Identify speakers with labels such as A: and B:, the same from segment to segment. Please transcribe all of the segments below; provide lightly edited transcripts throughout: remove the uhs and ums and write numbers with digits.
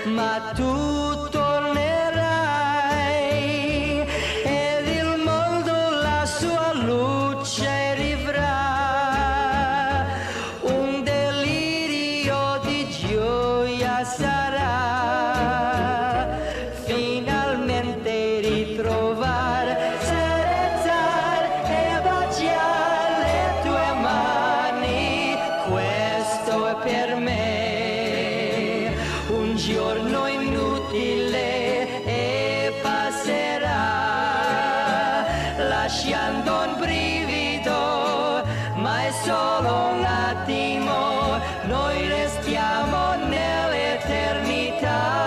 A: ma tu tornerai ed il mondo la sua luce rivrà, un delirio di gioia sarà, finalmente ritrovare, serenità e baciare le tue mani, questo è per me un giorno inutile e passerà, lasciando un brivido, ma è solo un attimo, noi restiamo nell'eternità.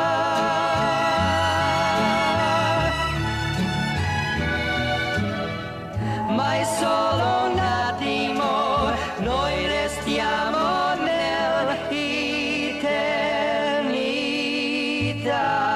A: Ma è solo un attimo, noi restiamo nell'eternità.